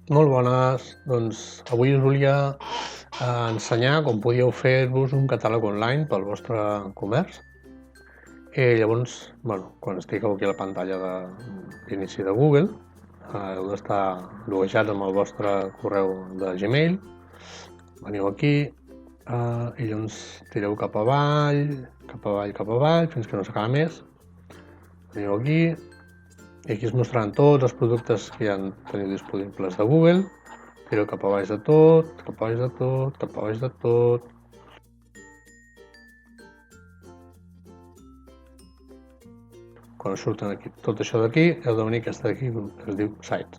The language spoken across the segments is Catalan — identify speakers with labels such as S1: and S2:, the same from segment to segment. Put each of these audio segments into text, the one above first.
S1: Molt bones, doncs avui us volia ensenyar com podíeu fer-vos un catàleg online pel vostre comerç. Llavors, quan estigueu aquí a la pantalla d'inici de Google, heu d'estar loguejats amb el vostre correu de Gmail, veniu aquí i llavors tireu cap avall, fins que no s'acaba més. Veniu aquí i aquí es mostraran tots els productes que ja teniu disponibles de Google. Tireu cap a baix de tot, cap a baix de tot, cap a baix de tot. Quan us surten aquí, tot això d'aquí, heu de venir aquesta d'aquí que es diu Sites.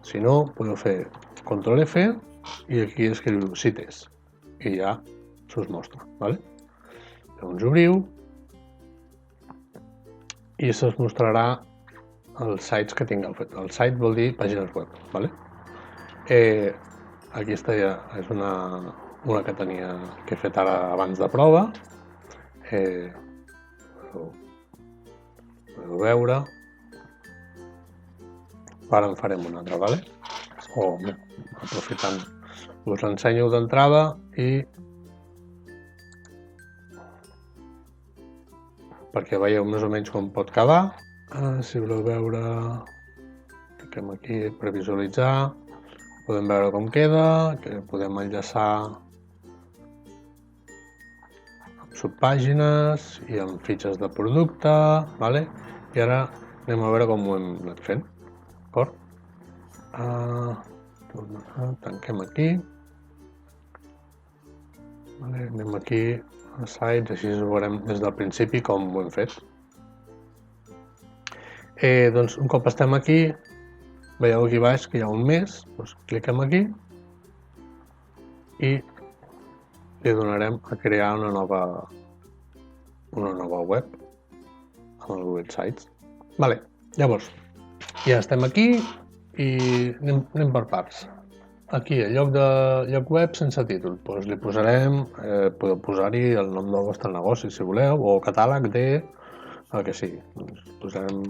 S1: Si no, podeu fer Ctrl F i aquí escriu Sites i ja s'us mostra, vale? Llavors obriu i se'ls mostrarà els sites que tingueu fet. El site vol dir pàgines web, vale? Aquesta ja és una que tenia que he fet ara abans de prova. Podeu veure. Ara en farem una altra, vale? Aprofitant, us l'ensenyo d'entrada i perquè veieu més o menys com pot quedar. Si voleu veure, cliquem aquí per visualitzar, podem veure com queda, que podem enllaçar amb subpàgines i amb fitxes de producte, vale? I ara anem a veure com ho hem anat fent, d'acord? Tanquem aquí, vale? Anem aquí a Sites, així ho veurem des del principi com ho hem fet. Doncs un cop estem aquí, veieu aquí baix que hi ha un mes, doncs cliquem aquí i li donarem a crear una nova web amb el Google Sites. Vale, llavors, ja estem aquí i anem per parts. Aquí, en lloc de lloc web sense títol, doncs li posarem, podeu posar-hi el nom del vostre negoci si voleu, o catàleg de el que sigui. Doncs posarem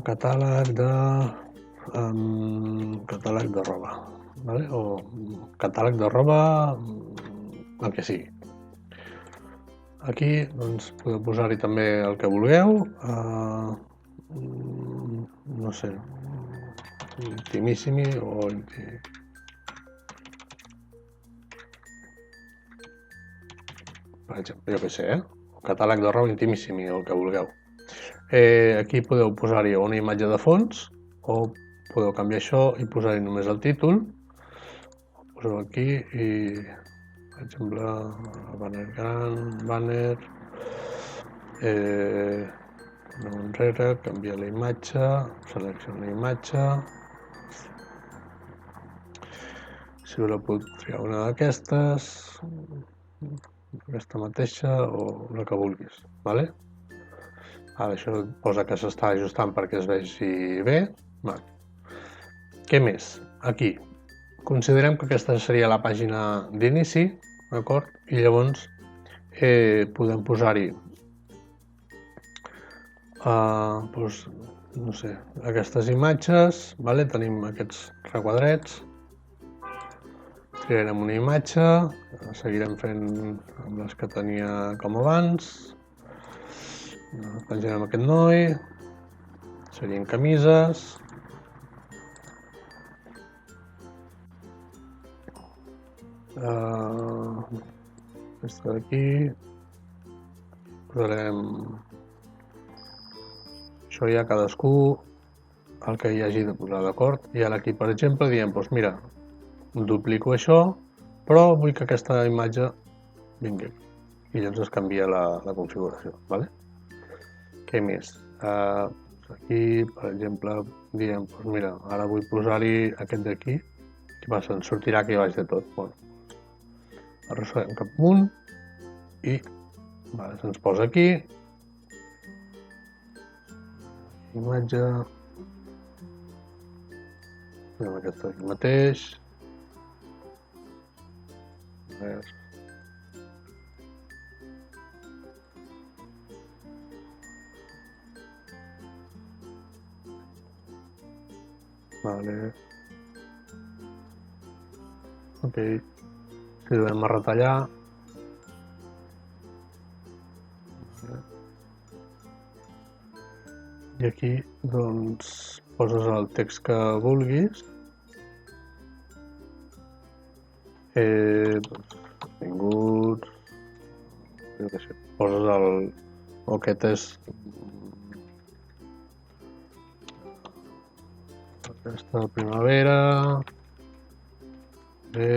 S1: catàleg de roba, vale? O catàleg de roba, el que sigui. Aquí doncs, podeu posar-hi també el que vulgueu, no sé, Intimissimi o per exemple, jo què sé, catàleg de roba Intimissimi o el que vulgueu. Aquí podeu posar-hi una imatge de fons o podeu canviar això i posar-hi només el títol. Poseu aquí i, per exemple, banner gran, banner, enrere, canviar la imatge, seleccionar la imatge. Si voleu podeu triar una d'aquestes, aquesta mateixa o la que vulguis, vale? Ara això posa que s'està ajustant perquè es vegi bé. Vale. Què més? Aquí. Considerem que aquesta seria la pàgina d'inici, d'acord? I llavors podem posar-hi doncs, no sé, aquestes imatges, vale? Tenim aquests requadrets. Triarem una imatge, seguirem fent amb les que tenia com abans, penjarem aquest noi, serien camises, aquesta d'aquí, posarem això ja cadascú el que hi hagi de posar, d'acord? I ara aquí, per exemple, diem, doncs mira, duplico això, però vull que aquesta imatge vingui i llavors es canvia la configuració, vale? Què més? Aquí, per exemple, diem, doncs mira, ara vull posar-hi aquest d'aquí, què passa? Ens sortirà aquí baix de tot. Bueno, arrosseguem cap amunt i se'ns posa aquí, imatge, fem aquesta aquí mateix, Vale. Ok. Si donem a retallar. I aquí, doncs, poses el text que vulguis. Benvinguts. Jo què sé, poses el aquest és aquesta primavera, bé,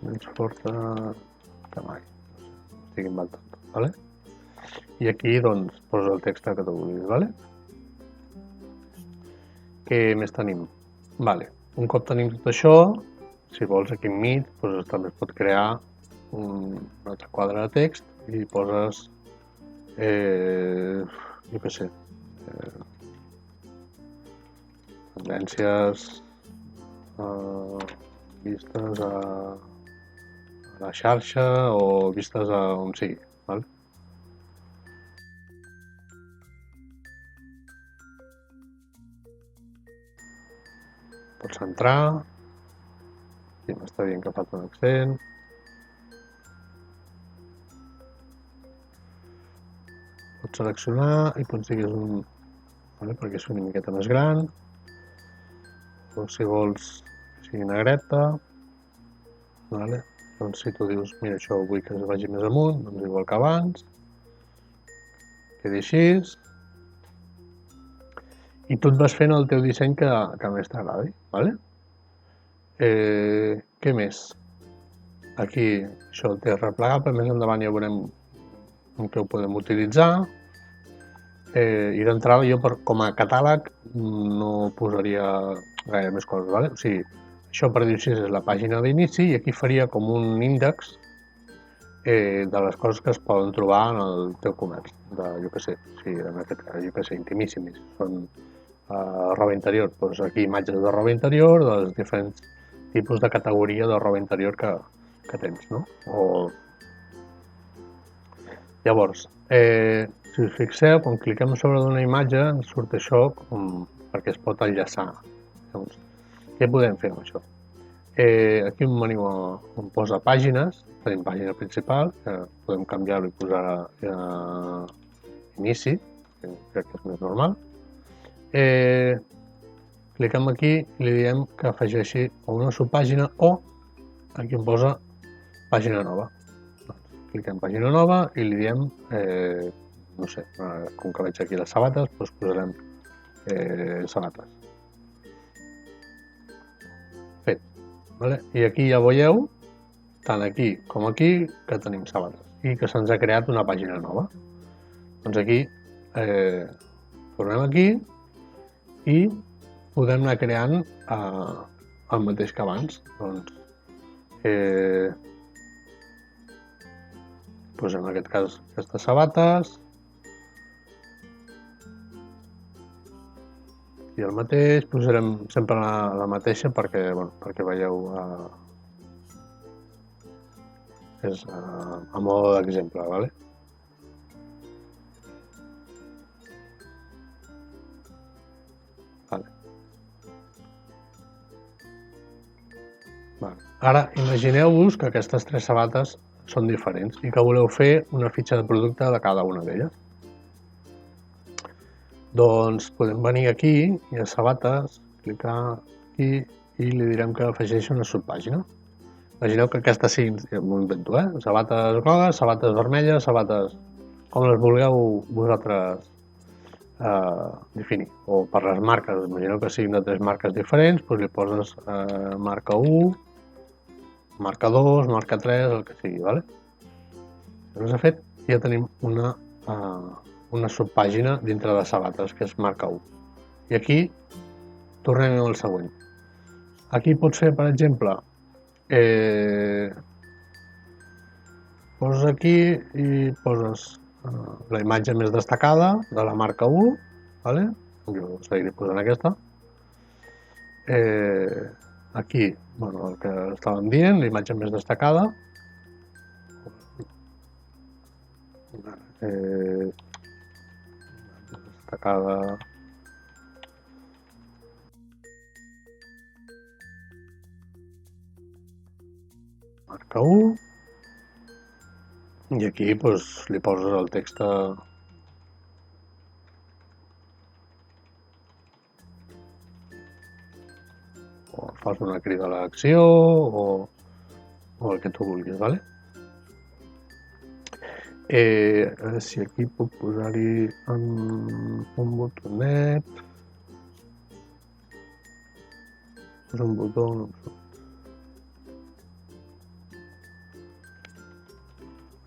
S1: més forta que mai, estic inventant, vale? I aquí doncs poses el text que tu vulguis, vale? Què més tenim? Vale, un cop tenim tot això, si vols aquí enmig, doncs també es pot crear un altre quadre de text i poses, jo què sé, tendències vistes a la xarxa o vistes a on sigui, val? Pots entrar, i m'està dient que fa un accent, pots seleccionar i pots dir que és un, vale, perquè és una miqueta més gran, o si vols que sigui negreta, vale? Doncs si tu dius, mira, això vull que es vagi més amunt, doncs igual que abans, quedi així, i tu et vas fent el teu disseny que més t'agradi, vale? Què més? Aquí, això el té replegable, més endavant ja veurem en què ho podem utilitzar. I d'entrada jo com a catàleg no posaria gaire més coses, vale? O sigui, això per dir-ho així és la pàgina d'inici i aquí faria com un índex de les coses que es poden trobar en el teu comerç, de, jo què sé, si en aquest cas, jo què sé, intimíssimis, són roba interior, doncs aquí imatges de roba interior, dels diferents tipus de categoria de roba interior que tens, no? Llavors, si us fixeu, quan cliquem sobre d'una imatge ens surt això perquè es pot enllaçar. Llavors, què podem fer amb això? Aquí un menú on posa pàgines, tenim pàgina principal, que podem canviar-ho i posar inici, que crec que és més normal. Cliquem aquí i li diem que afegeixi una subpàgina o aquí em posa pàgina nova. Cliquem pàgina nova i li diem, no sé, com que veig aquí les sabates, doncs posarem sabates. Fet. Vale? I aquí ja veieu, tant aquí com aquí, que tenim sabates i que se'ns ha creat una pàgina nova. Doncs aquí tornem aquí i podem anar creant el mateix que abans. Doncs, en aquest cas aquestes sabates i el mateix, posarem sempre la mateixa perquè, bueno, perquè veieu és a mode d'exemple, vale? Ara imagineu-vos que aquestes tres sabates són diferents i que voleu fer una fitxa de producte de cada una d'elles. Doncs podem venir aquí i a sabates, clicar aquí i li direm que afegeixi una subpàgina. Imagineu que aquestes siguin, m'ho invento, sabates grogues, sabates vermelles, sabates com les vulgueu vosaltres definir. O per les marques, imagineu que siguin de tres marques diferents, doncs li poses marca 1, marca 2, marca 3, el que sigui, vale? Llavors, de fet, ja tenim una subpàgina dintre de sabates, que és marca 1. I aquí tornem al següent. Aquí pots fer, per exemple, poses aquí i poses la imatge més destacada de la marca 1, vale? Jo seguiré posant aquesta. Aquí, bueno, el que estàvem dient, la imatge més destacada. Destacada marca 1, i aquí doncs, li poses el text o fas una crida a l'acció o el que tu vulguis, vale? A veure si aquí puc posar-hi un botonet. És un botó...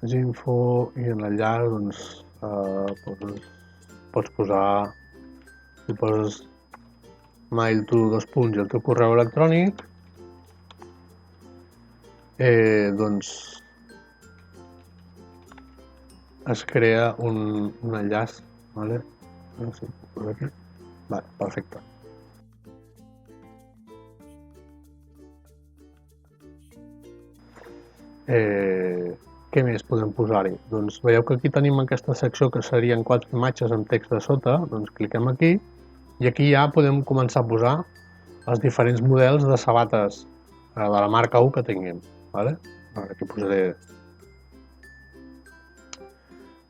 S1: És info i en l'enllaç doncs, pots posar, si poses mail to 2 punts i el teu correu electrònic, doncs es crea un enllaç, vale? A veure si puc posar aquí. Vale, perfecte. Què més podem posar-hi? Doncs veieu que aquí tenim aquesta secció que serien 4 imatges amb text de sota, doncs cliquem aquí i aquí ja podem començar a posar els diferents models de sabates de la marca 1 que tinguem. Vale? Aquí posaré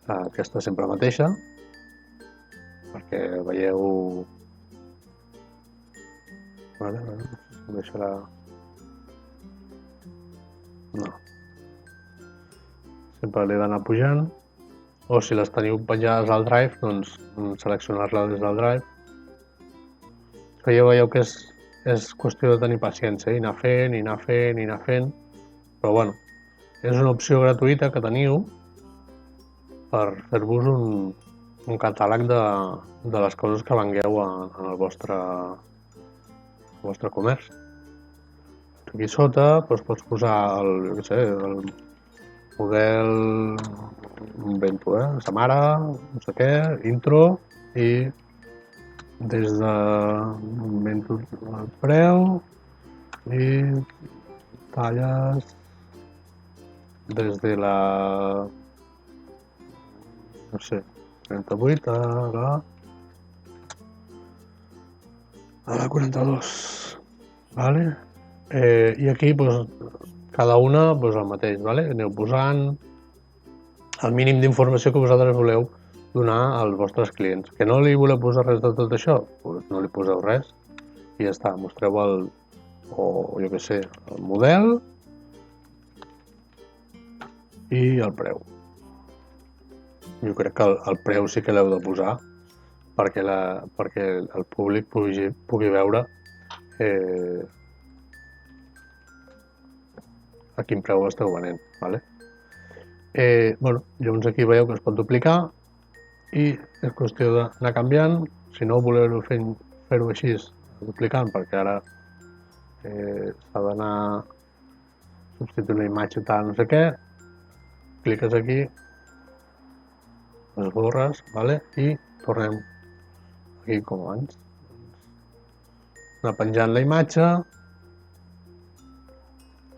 S1: aquesta sempre mateixa perquè veieu... Vale, em deixarà... No. Sempre l'he d'anar pujant, o si les teniu penjades al Drive, doncs seleccionar-la des del Drive. Això ja veieu que és qüestió de tenir paciència, i anar fent, però bueno, és una opció gratuïta que teniu per fer-vos un catàleg de les coses que vengueu en el vostre comerç. Aquí sota doncs pots posar el model, invento, Samara, no sé què, intro, i des de invento el preu i talles des de la, no sé, 38 a la 42, vale? I aquí doncs, cada una el mateix, vale? Aneu posant el mínim d'informació que vosaltres voleu donar als vostres clients. Que no li voleu posar res de tot això? Doncs no li poseu res i ja està. Mostreu el model i el preu. Jo crec que el preu sí que l'heu de posar perquè el públic pugui veure a quin preu esteu venent, vale? Llavors aquí veieu que es pot duplicar i és qüestió d'anar canviant. Si no voleu fer-ho així, duplicant, perquè ara s'ha d'anar substituint la imatge tal, no sé què, cliques aquí, esborres, vale? I tornem aquí com abans. Anar penjant la imatge,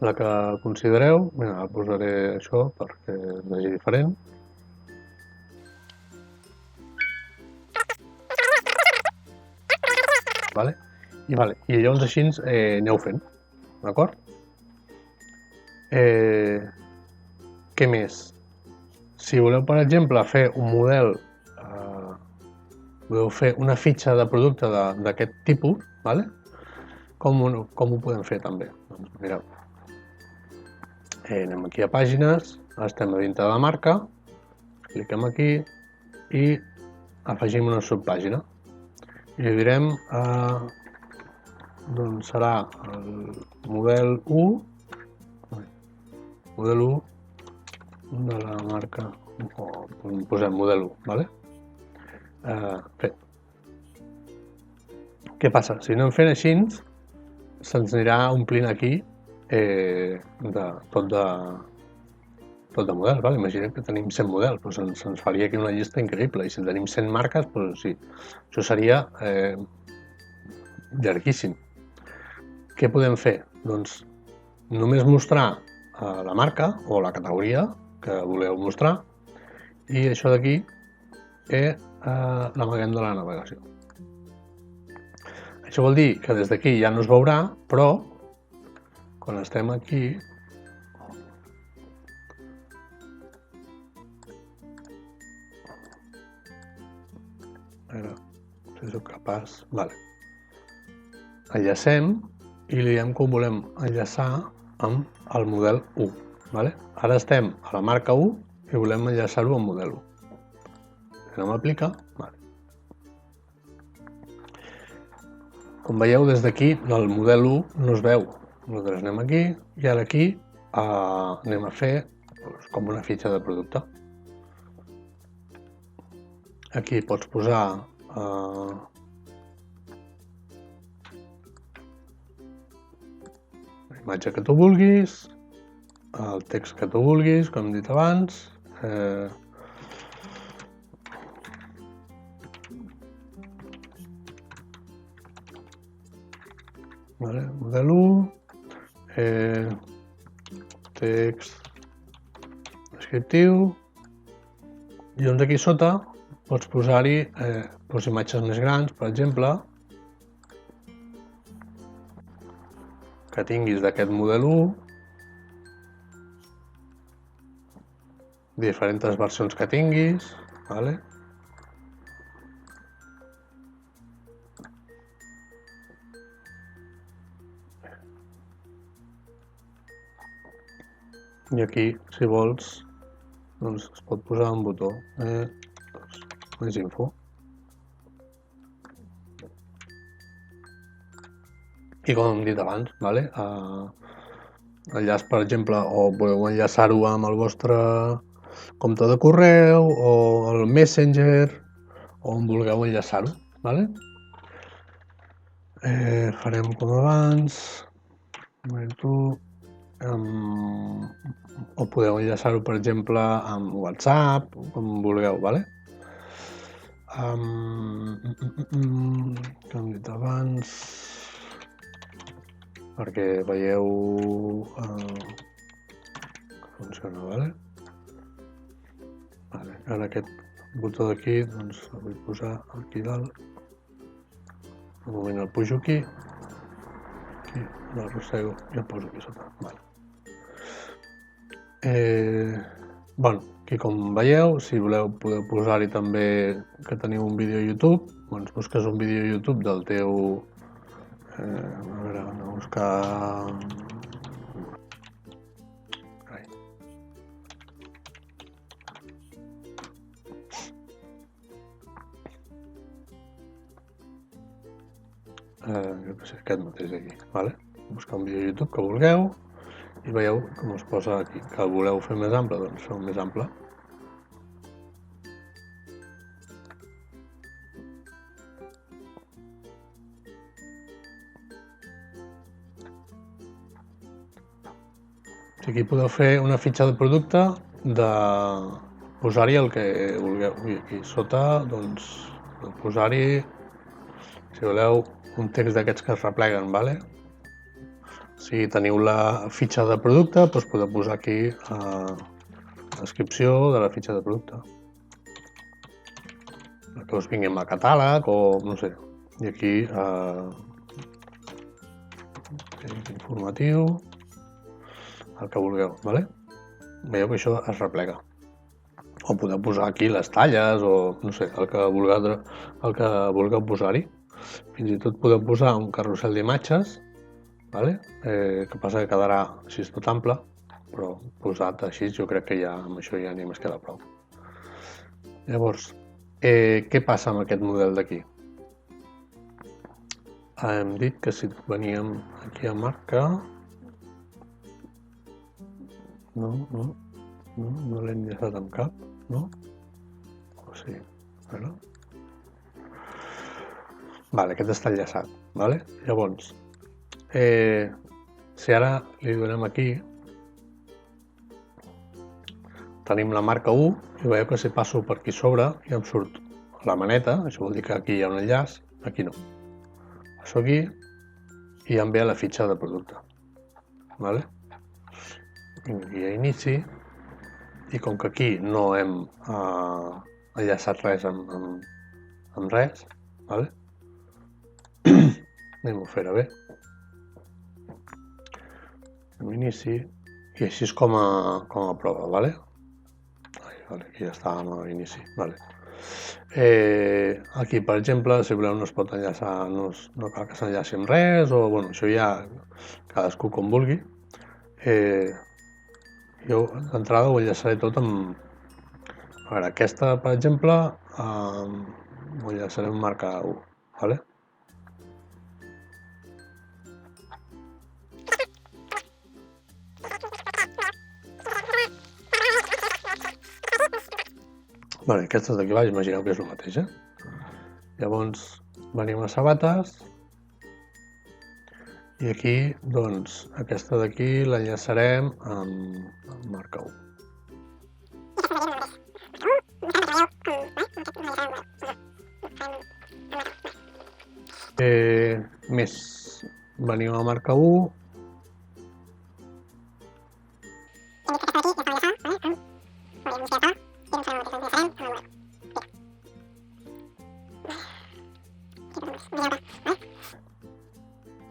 S1: la que considereu. Mira, posaré això perquè es vegi diferent. Vale? I llavors així aneu fent, d'acord? Què més? Si voleu, per exemple, fer un model, voleu fer una fitxa de producte d'aquest tipus, vale? Com ho podem fer també? Doncs mireu. Anem aquí a pàgines, estem a dintre de la marca, cliquem aquí i afegim una subpàgina. I li direm, doncs serà el model 1 de la marca, o posem model 1, vale? Fet. Què passa? Si no en fent així, se'ns anirà omplint aquí tot de models, vale? Imaginem que tenim 100 models, però se'ns faria aquí una llista increïble, i si tenim 100 marques, doncs sí, això seria llarguíssim. Què podem fer? Doncs només mostrar la marca o la categoria que voleu mostrar, i això d'aquí l'amaguem de la navegació. Això vol dir que des d'aquí ja no es veurà, però quan estem aquí, si soc capaç. Vale. Enllacem i li diem que ho volem enllaçar amb el model 1. Vale? Ara estem a la marca 1 i volem enllaçar-ho amb model 1. Anem a aplicar. Vale. Com veieu, des d'aquí el model 1 no es veu. Nosaltres anem aquí i ara aquí anem a fer com una fitxa de producte. Aquí pots posar la imatge que tu vulguis, el text que tu vulguis, com hem dit abans. Vale, model 1, text descriptiu, i doncs aquí sota pots posar-hi imatges més grans, per exemple, que tinguis d'aquest model 1, diferents versions que tinguis, vale? I aquí, si vols, doncs es pot posar un botó, més info. I com hem dit abans, vale? Enllaç, per exemple, o voleu enllaçar-ho amb el vostre compte de correu o el Messenger o on vulgueu enllaçar-ho, vale? Farem com abans, o podeu enllaçar-ho, per exemple, amb WhatsApp, com vulgueu, vale? Com hem dit abans, perquè veieu que funciona, vale? Ara aquest botó d'aquí, doncs el vull posar aquí dalt. De moment el pujo aquí, l'arrossego i el poso aquí sota. Bueno, aquí com veieu, si voleu podeu posar-hi també que teniu un vídeo a YouTube, doncs busques un vídeo a YouTube del teu... a veure, anem a buscar... jo què sé, aquest mateix aquí, vale? Buscar un vídeo a YouTube que vulgueu i veieu com es posa aquí, que el voleu fer més ample, doncs feu més ample. Aquí podeu fer una fitxa de producte, de posar-hi el que vulgueu. I aquí sota, doncs, posar-hi, si voleu, un text d'aquests que es repleguen, vale? Si teniu la fitxa de producte, doncs podeu posar aquí la descripció de la fitxa de producte. Que us vingui amb el catàleg o no sé. I aquí informatiu, el que vulgueu, vale? Veieu que això es replega. O podeu posar aquí les talles o no sé, el que vulgueu posar-hi. Fins i tot podeu posar un carrusel d'imatges, vale? Que passa que quedarà així tot ample, però posat així jo crec que ja amb això ja n'hi més queda prou. Llavors, què passa amb aquest model d'aquí? Hem dit que si veníem aquí a marca... No l'he enllaçat amb cap, no? O sí, a veure... Vale, aquest està enllaçat, vale? Llavors, si ara li donem aquí, tenim la marca 1 i veieu que si passo per aquí sobre ja em surt la maneta, això vol dir que aquí hi ha un enllaç, aquí no. Passo aquí i ja em ve a la fitxa de producte, vale? Vinc aquí a inici i com que aquí no hem enllaçat res amb res, vale? Anem a fer-ho bé. Anem a inici i així és com a prova, vale? Aquí ja estàvem a inici, vale. Aquí, per exemple, si voleu no es pot enllaçar, no cal que s'enllaci amb res, o bueno, això ja cadascú com vulgui. Jo d'entrada ho enllaçaré tot amb... A veure, aquesta, per exemple, ho enllaçaré amb marca 1, vale? Vale, aquestes d'aquí baix, imagineu que és el mateix, Llavors, venim a sabates, i aquí, doncs, aquesta d'aquí l'enllaçarem amb marca 1. Més, venim a marca 1,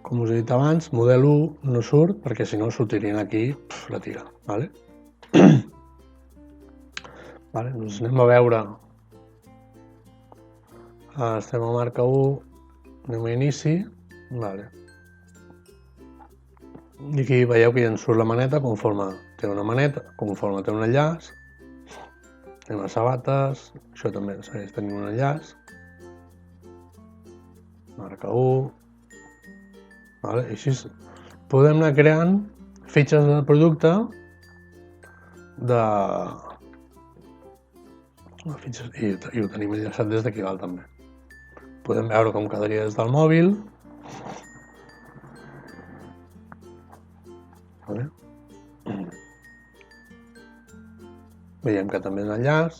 S1: com us he dit abans, model 1 no surt perquè si no sortirien aquí la tira, vale? Vale, doncs anem a veure. Estem a marca 1, anem a inici, vale. I aquí veieu que ja ens surt la maneta conforme té una maneta, conforme té un enllaç. Anem a sabates, això també segueix tenint un enllaç. Marca 1. Vale? I així podem anar creant fitxes de producte i ho tenim enllaçat des d'aquí dalt també. Podem veure com quedaria des del mòbil. Vale? Veiem que també és enllaç.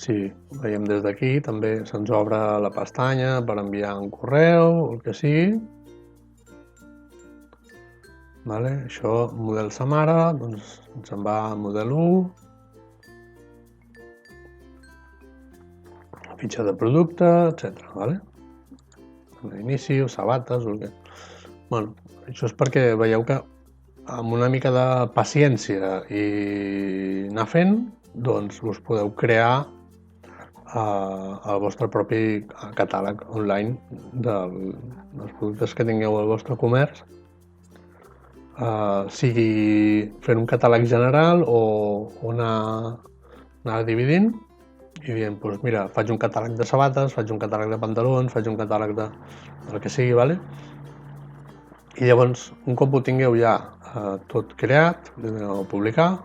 S1: Si veiem des d'aquí també se'ns obre la pestanya per enviar un correu o el que sigui. Vale? Això, model Samara, doncs ens en va a model 1. Fitxa de producte, etc. Vale? Inici, sabates, o el que... Bueno, això és perquè veieu que amb una mica de paciència i anar fent, doncs us podeu crear el vostre propi catàleg online dels productes que tingueu al vostre comerç, sigui fent un catàleg general o anar dividint i dient, doncs mira, faig un catàleg de sabates, faig un catàleg de pantalons, faig un catàleg del que sigui, vale? I llavors, un cop ho tingueu ja tot creat, a publicar,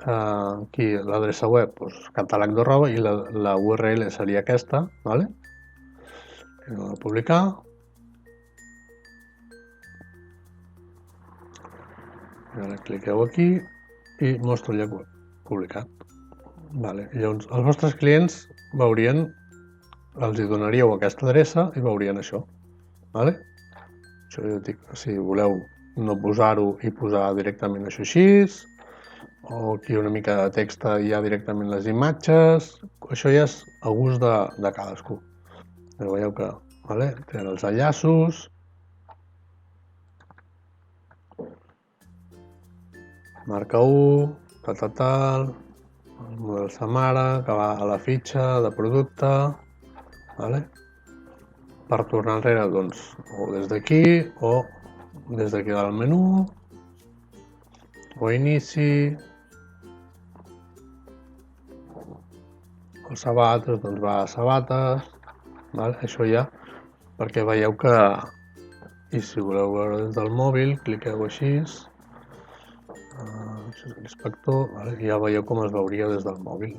S1: aquí l'adreça web, doncs, catàleg de roba, i la URL seria aquesta, vale? Anem a publicar. I ara cliqueu aquí i mostro el lloc web publicat. Vale. I llavors els vostres clients veurien, els hi donaríeu aquesta adreça i veurien això. Vale? Això ja dic, si voleu no posar-ho i posar directament això així, o aquí una mica de text ja directament les imatges, això ja és a gust de cadascú. Però veieu que tenen els enllaços, marca 1, tal, el model Samara, que va a la fitxa de producte, per tornar enrere, doncs, o des d'aquí, o des d'aquí del menú, o inici, o sabates, doncs va a sabates, això ja, perquè veieu que, i si voleu veure des del mòbil, cliqueu així, això és l'inspector, i ja veieu com es veuria des del mòbil.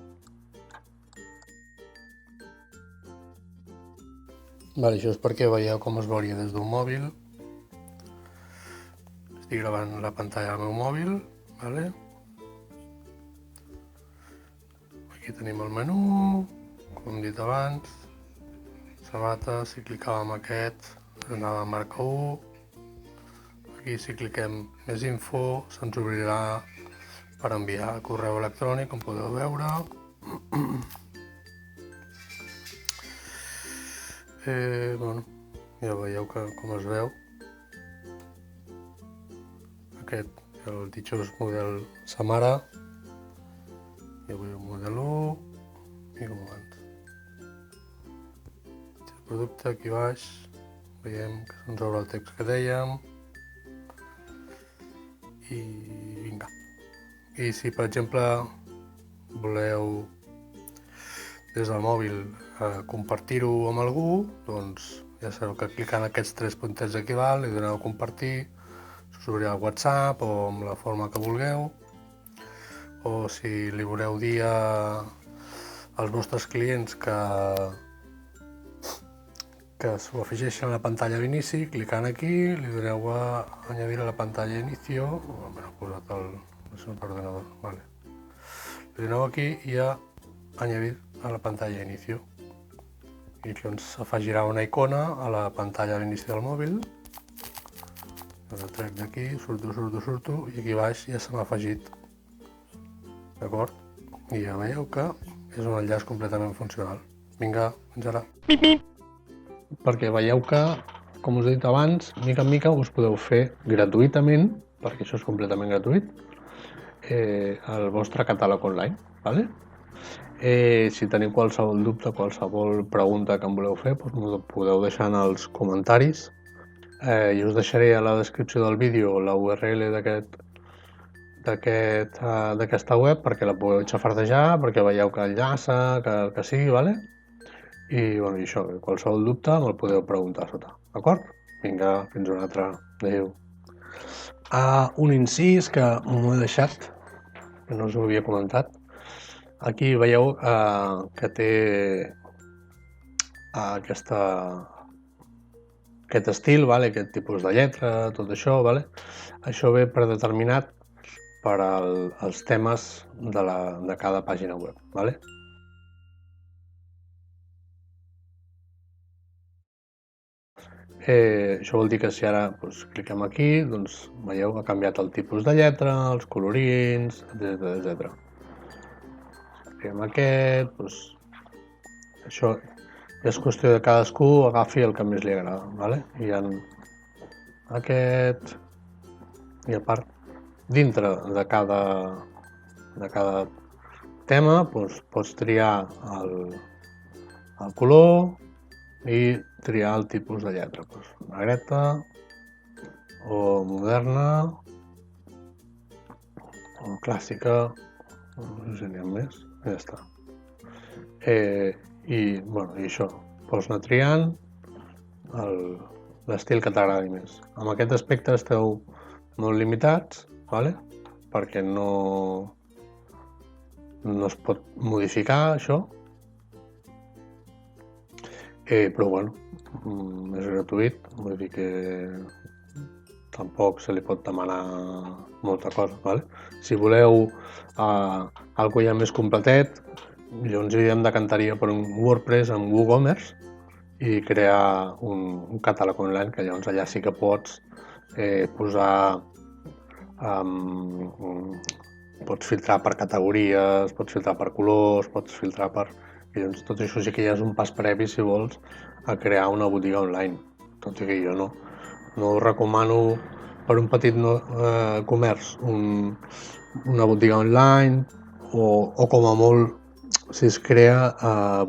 S1: Això és perquè veieu com es veuria des d'un mòbil. Estic gravant la pantalla del meu mòbil, Aquí tenim el menú, com hem dit abans, sabates, si clicàvem aquest, anava a marca 1. Aquí si cliquem més info, se'ns obrirà per enviar correu electrònic, com podeu veure. Ja veieu com es veu. Aquest el ditxós model Samara, i avui el model 1, i com abans. El producte aquí baix, veiem que se'ns obre el text que dèiem, i vinga. I si per exemple voleu des del mòbil compartir-ho amb algú, doncs ja sabeu que clicant aquests 3 puntets aquí dalt li doneu a compartir, s'obrirà el WhatsApp o amb la forma que vulgueu, o si li voleu dir als vostres clients que s'ho afegeixen a la pantalla d'inici, clicant aquí, li doneu a añadir a la pantalla d'inicio, he posat el ordenador, vale. Li doneu aquí i a añadir a la pantalla d'inicio. I llavors s'afegirà una icona a la pantalla d'inici del mòbil. La trec d'aquí, surto, i aquí baix ja se m'ha afegit. D'acord? I ja veieu que és un enllaç completament funcional. Vinga, fins ara. Perquè veieu que, com us he dit abans, mica en mica us podeu fer gratuïtament, perquè això és completament gratuït, el vostre catàleg online. Vale? Si teniu qualsevol dubte, qualsevol pregunta que em voleu fer, doncs m'ho podeu deixar en els comentaris. I us deixaré a la descripció del vídeo la URL d'aquesta web perquè la pugueu xafardejar, perquè veieu que enllaça, que sigui, vale? I bueno, això, qualsevol dubte me'l podeu preguntar a sota, d'acord? Vinga, fins una altra. Adéu. Un incís que m'ho he deixat, que no us ho havia comentat. Aquí veieu que té aquest estil, vale? Aquest tipus de lletra, tot això. Vale? Això ve predeterminat per als temes de cada pàgina web. Vale? Això vol dir que si ara cliquem aquí, doncs veieu que ha canviat el tipus de lletra, els colorins, etc. Cliquem aquest, doncs això és qüestió de cadascú agafi el que més li agrada, vale? I hi ha aquest, i a part, dintre de cada tema pots triar el color i triar el tipus de lletra, negreta o moderna o clàssica, no sé si n'hi ha més, ja està. I això, pots anar triant l'estil que t'agradi més. Amb aquest aspecte esteu molt limitats, perquè no es pot modificar això, però bueno, és gratuït, vull dir que tampoc se li pot demanar molta cosa. Si voleu alguna ja més completet, llavors jo ja em decantaria per un WordPress amb WooCommerce i crear un catàleg online, que llavors allà sí que pots posar, pots filtrar per categories, pots filtrar per colors, pots filtrar per... I llavors tot això sí que ja és un pas previ, si vols, a crear una botiga online. Tot i que jo no us recomano per un petit comerç una botiga online o com a molt si es crea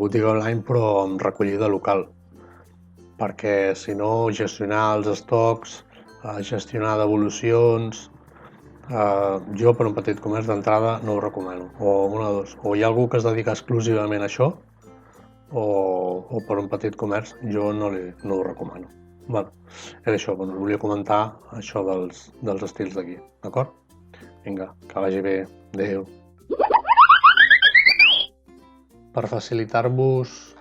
S1: botiga online però amb recollida local, perquè si no gestionar els estocs, gestionar devolucions, jo per un petit comerç d'entrada no ho recomano, o una de dos, o hi ha algú que es dedica exclusivament a això o per un petit comerç jo no ho recomano. És això, us volia comentar això dels estils d'aquí, d'acord? Vinga, que vagi bé, adéu. Per facilitar-vos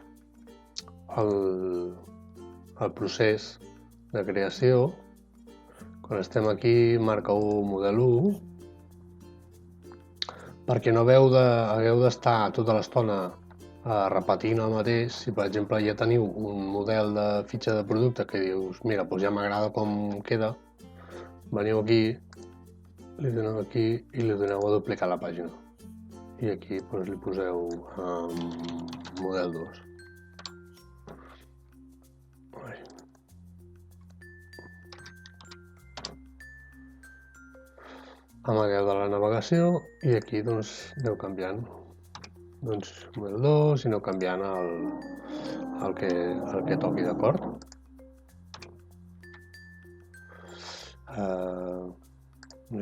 S1: el procés de creació, quan estem aquí, marqueu model 1, perquè no hagueu d'estar tota l'estona repetint el mateix. Si per exemple ja teniu un model de fitxa de producte que dius, mira, doncs ja m'agrada com queda, veniu aquí, li doneu aquí i li doneu a duplicar la pàgina. I aquí li poseu model 2. Amagueu de la navegació i aquí doncs aneu canviant model 2 i aneu canviant el que toqui, d'acord?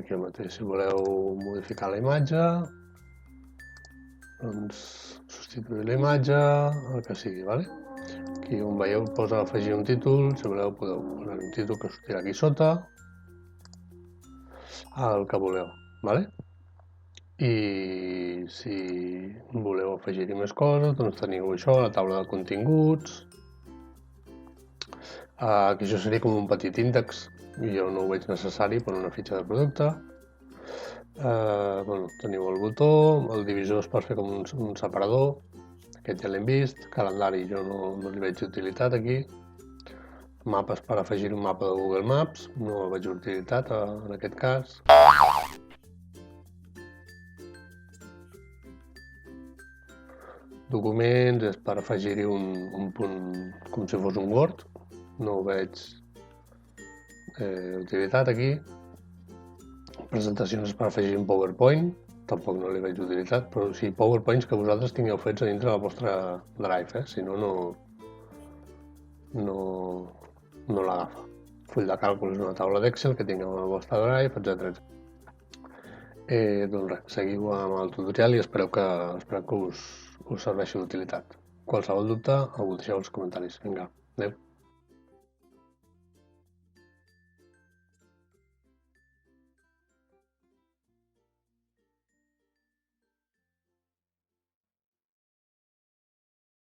S1: Aquí mateix, si voleu modificar la imatge, doncs substituir la imatge, el que sigui, vale? Aquí on veieu posa afegir un títol, si voleu podeu posar un títol que sortirà aquí sota, el que voleu, vale? I si voleu afegir-hi més coses, doncs teniu això, la taula de continguts. Aquí això seria com un petit índex, i jo no ho veig necessari per una fitxa de producte. Teniu el botó, el divisor és per fer com un separador, aquest ja l'hem vist, calendari jo no li veig utilitat aquí, mapes per afegir un mapa de Google Maps, no veig utilitat en aquest cas. Documents és per afegir-hi un punt com si fos un Word, no ho veig utilitat aquí. Presentacions per afegir un PowerPoint, tampoc no li veig utilitat, però sí PowerPoints que vosaltres tingueu fets a dintre del vostre Drive, si no, no l'agafa. Full de càlcul és una taula d'Excel que tingueu en el vostre Drive, etc. Doncs res, seguiu amb el tutorial i espero que us serveixi d'utilitat. Qualsevol dubte, ho deixeu als comentaris. Vinga, adeu.